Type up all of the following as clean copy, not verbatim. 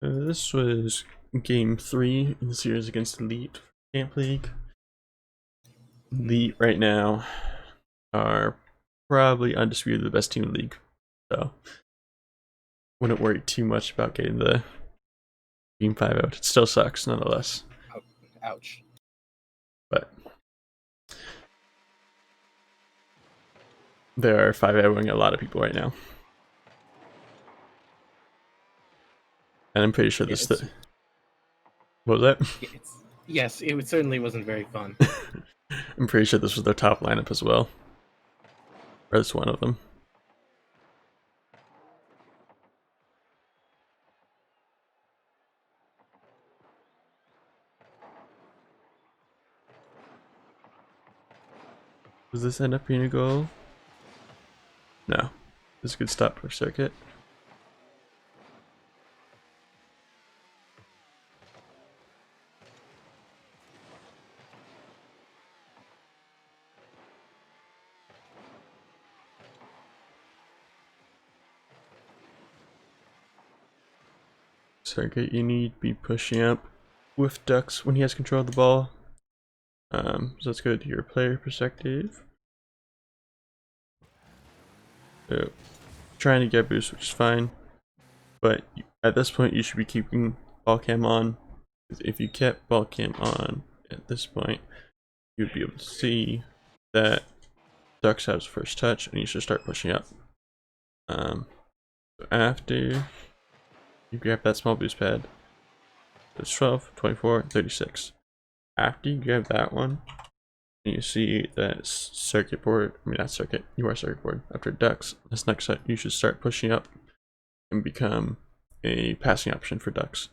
This was game 3 in the series against Elite Camp League. Elite right now are probably undisputed the best team in the league, so wouldn't worry too much about getting the game 5 out. It still sucks nonetheless, Ouch. but they are 5-0ing a lot of people right now. And I'm pretty sure Yeah, what was that? yes, it certainly wasn't very fun. I'm pretty sure this was their top lineup as well. Or it's one of them. Does this end up being a goal? No. This is a good stop for circuit. Circuit, you need to be pushing up with Ducks when he has control of the ball. So let's go to your player perspective. So, trying to get boost, which is fine, but at this point you should be keeping ball cam on. If you kept ball cam on at this point, you'd be able to see that Ducks has first touch, and you should start pushing up. So after you grab that small boost pad, it's 12, 24, 36. After you grab that one, and you see that circuit board, I mean not circuit, you are circuit board. After Ducks, this next set, you should start pushing up and become a passing option for Ducks.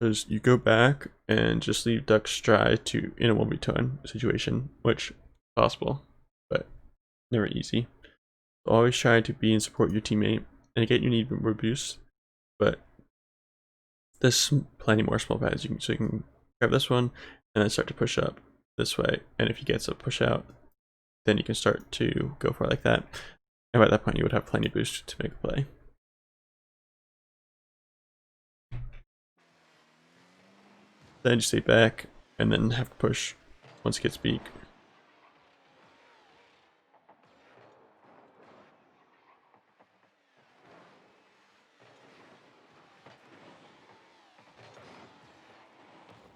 Because you go back and just leave Ducks dry to in a 1v2 situation, which is possible, but never easy. Always try to be and support your teammate, and again you need more boosts, but there's plenty more small pads so you can grab this one and then start to push up this way, and if he gets a push out, then you can start to go for it like that, and by that point you would have plenty of boost to make a play. Then you stay back and then have to push once it gets beak.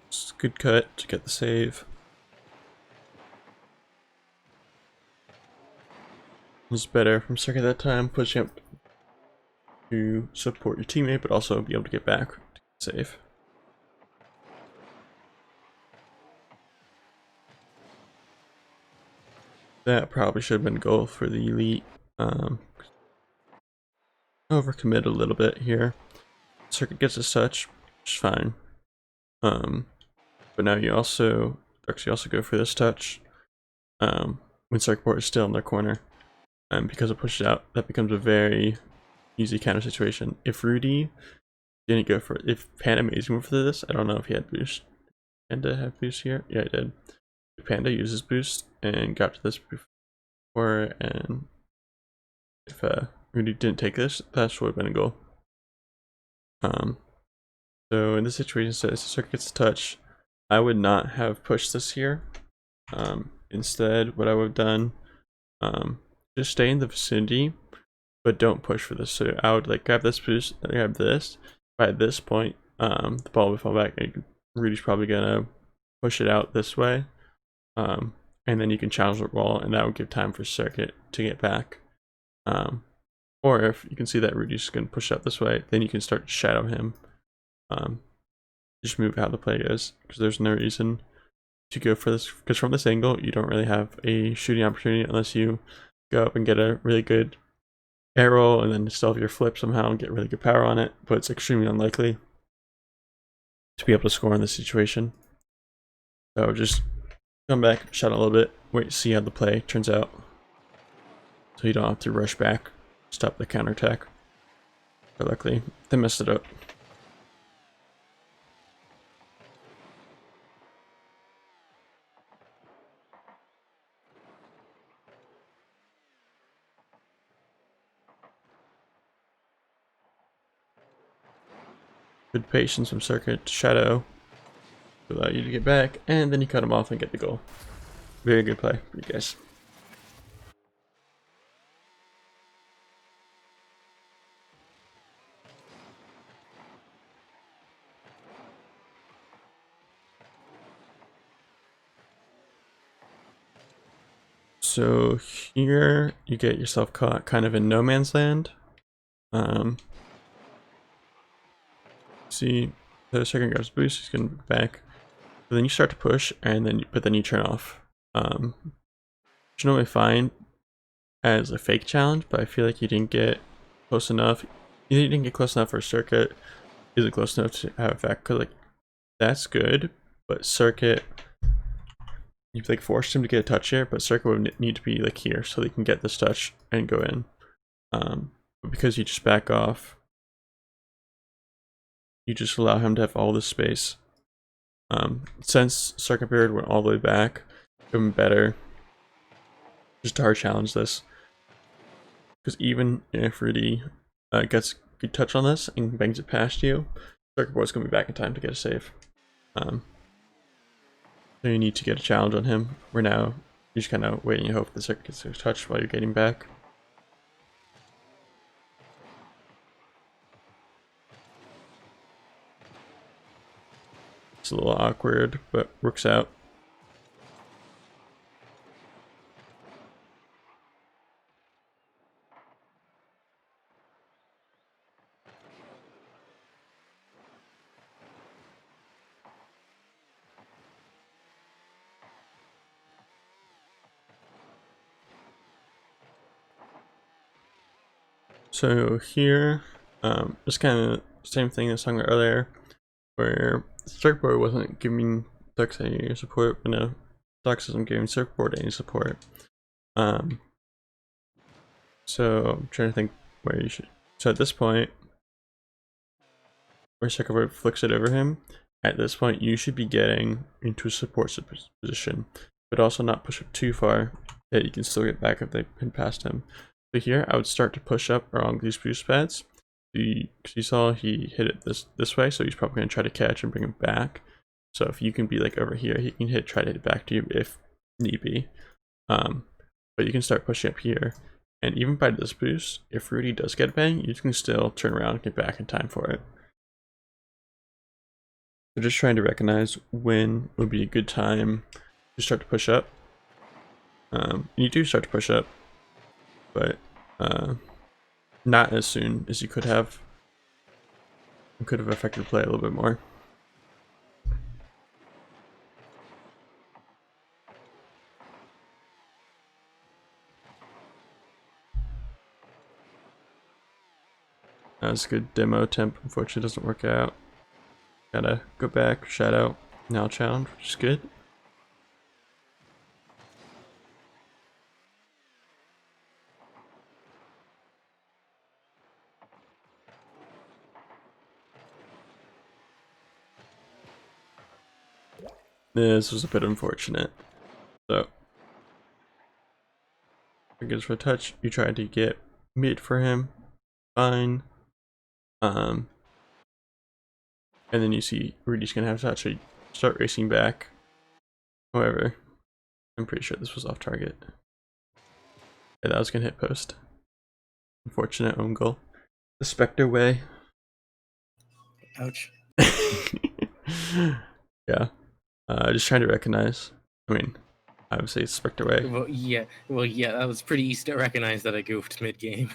It's a good cut to get the save. It was better from circuit that time, pushing up to support your teammate, but also be able to get back to save. That probably should have been a goal for the Elite. Overcommit a little bit here. Circuit gets as such, which is fine. But now you also go for this touch. When circuit board is still in their corner, and because it pushes out, that becomes a very easy counter situation. If Rudy didn't go for it, if Panda Amazing went for this, I don't know if he had boost. Panda have boost here? Yeah, I did. If Panda uses boost and got to this before, and if Rudy didn't take this, that would have been a goal. So in this situation, so the circuit gets a touch, I would not have pushed this here. Instead, what I would have done, just stay in the vicinity, but don't push for this. So I would like grab this boost, grab this. By this point, the ball would fall back, and Rudy's probably gonna push it out this way, and then you can challenge the ball, and that would give time for circuit to get back. Or if you can see that Rudy's gonna push up this way, then you can start to shadow him. Just move how the play goes, because there's no reason to go for this, because from this angle you don't really have a shooting opportunity unless you go up and get a really good arrow and then still have your flip somehow and get really good power on it, but it's extremely unlikely to be able to score in this situation. So just come back, shot a little bit, wait, see how the play turns out, so you don't have to rush back, stop the counterattack. But luckily they messed it up. Good patience from Circuit to Shadow to allow you to get back, and then you cut him off and get the goal. Very good play for you guys. So here you get yourself caught kind of in no man's land. See, the second grabs boost, he's gonna be back. But then you start to push, and then you turn off. Which you normally find as a fake challenge, but I feel like you didn't get close enough. You didn't get close enough for Circuit. Isn't close enough to have effect, because like that's good, but Circuit, you've like forced him to get a touch here, but Circuit would need to be like here so they can get this touch and go in. But because you just back off, you just allow him to have all this space. Since Circuit Period went all the way back, even better just to hard challenge this. Because even if Rudy gets a good touch on this and bangs it past you, Circuit Board's going to be back in time to get a save. So you need to get a challenge on him. Where now you're just kind of waiting and hope the Circuit gets a touch while you're getting back. It's a little awkward, but works out. So here, just kind of same thing as sung earlier, where Circuit Board wasn't giving Ducks any support, but now Ducks isn't giving Circuit Board any support. So I'm trying to think where you should. So at this point, where Circuit Board flicks it over him, at this point you should be getting into a support position, but also not push up too far that you can still get back if they pin past him. So here I would start to push up along these boost pads. Because you saw he hit it this way, so he's probably going to try to catch and bring him back. So if you can be like over here, he can try to hit it back to you if need be. But you can start pushing up here, and even by this boost, if Rudy does get a bang, you can still turn around and get back in time for it. So just trying to recognize when would be a good time to start to push up. You do start to push up, but not as soon as you could have. It could have affected the play a little bit more. That was a good demo attempt. Unfortunately, doesn't work out. Gotta go back, Shadow, now challenge, which is good. This was a bit unfortunate. So, it goes for a touch. You tried to get mid for him. Fine. And then you see Rudy's gonna have to actually start racing back. However, I'm pretty sure this was off target. Yeah, that was gonna hit post. Unfortunate own goal. The Spectre way. Ouch. Yeah. Just trying to recognize. I mean, I would say Spectre way. Well, yeah, that was pretty easy to recognize that I goofed mid-game.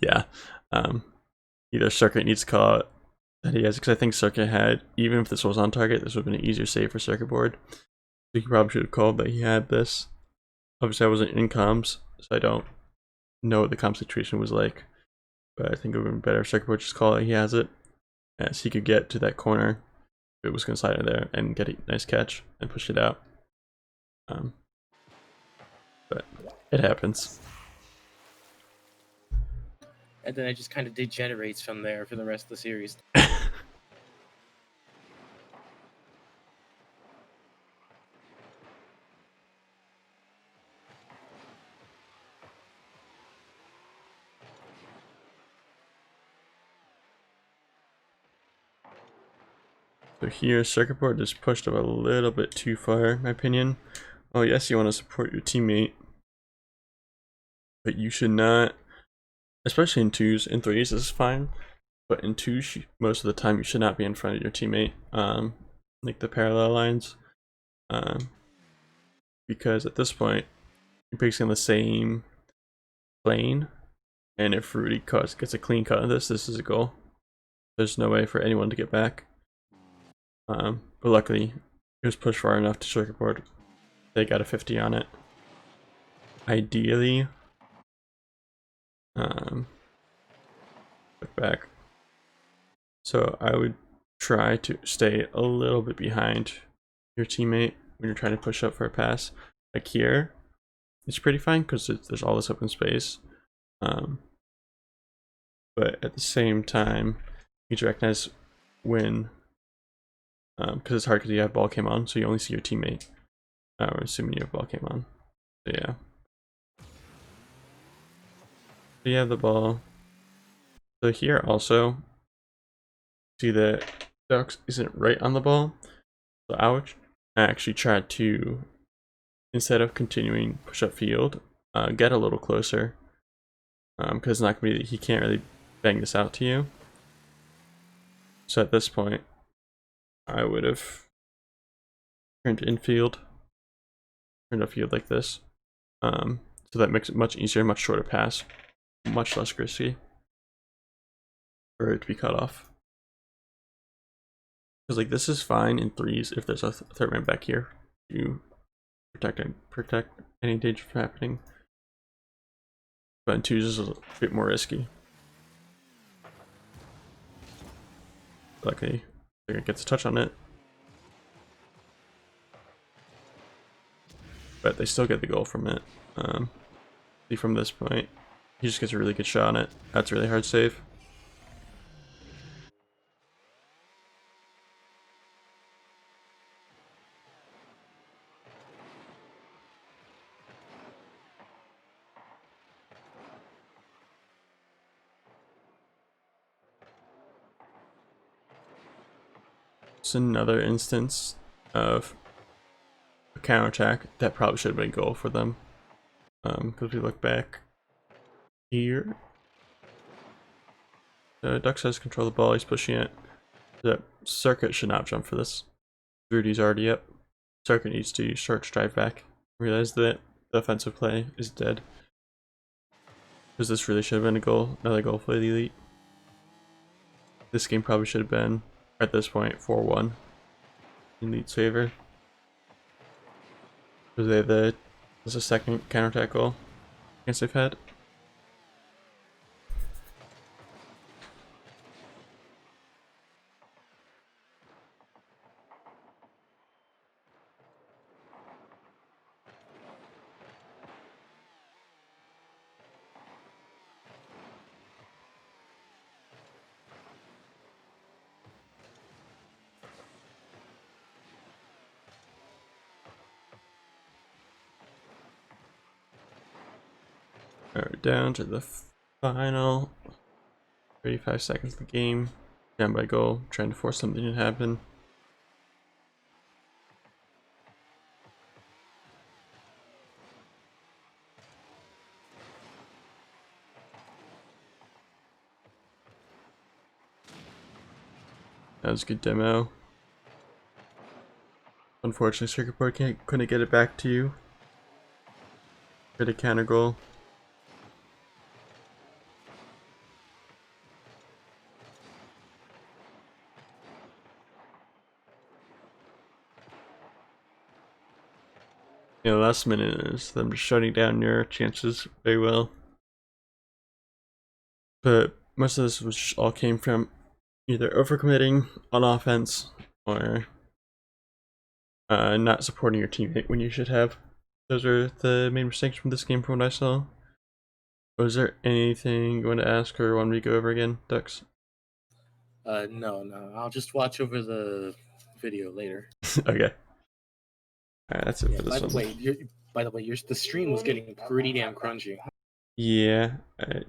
Yeah. Either Circuit needs to call it that he has, because I think Circuit had, even if this was on target, this would have been an easier save for Circuit Board. So he probably should have called that he had this. Obviously I wasn't in comms, so I don't know what the comms situation was like. But I think it would have been better if Circuit Board just called that he has it, as he could get to that corner if it was going to slide in there and get a nice catch and push it out. But it happens. And then it just kind of degenerates from there for the rest of the series. So here, circuit board is pushed up a little bit too far, in my opinion. Oh yes, you want to support your teammate, but you should not, especially in 2s. In 3s, this is fine, but in 2s, most of the time you should not be in front of your teammate, like the parallel lines, because at this point, you're basically on the same plane, and if Rudy gets a clean cut of this is a goal. There's no way for anyone to get back. But luckily, he was pushed far enough to circuit board. They got a 50 on it. Ideally, look back. So I would try to stay a little bit behind your teammate when you're trying to push up for a pass. Like here, it's pretty fine because there's all this open space. But at the same time, you need to recognize when, because it's hard because you have ball cam on, so you only see your teammate. We're assuming you have ball cam on. So yeah. So you have the ball. So here also, see that Ducks isn't right on the ball. So I would actually try to, instead of continuing push up field, get a little closer. Because it's not gonna be, he can't really bang this out to you. So at this point, I would have turned infield, turned a field like this. So that makes it much easier, much shorter pass, much less risky for it to be cut off. Because like this is fine in 3s if there's a third man back here to protect any danger from happening. But in 2s is a bit more risky. Luckily, it gets a touch on it. But they still get the goal from it. See from this point, he just gets a really good shot on it. That's a really hard save. It's another instance of a counterattack that probably should have been a goal for them. Because we look back here, Ducks has control of the ball. He's pushing it. The Circuit should not jump for this. Rudy's already up. Circuit needs to start to drive back. Realize that the offensive play is dead. Because this really should have been a goal. Another goal for the Elite. This game probably should have been, at this point, 4-1 in Elite's favor. Because they have this is a second counterattack goal against they've had. Alright, down to the final 35 seconds of the game. Down by goal, trying to force something to happen. That was a good demo. Unfortunately, Circuit Board couldn't get it back to you. Get a counter goal. Yeah, the last minute is them just shutting down your chances very well. But most of this was all came from either overcommitting on offense or not supporting your teammate when you should have. Those are the main mistakes from this game from what I saw. Was there anything you want to ask or want me to go over again, Ducks? No. I'll just watch over the video later. Okay. Alright, that's it Yeah, for this one. by the way, the stream was getting pretty damn crunchy. Yeah,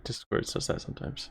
Discord says that sometimes.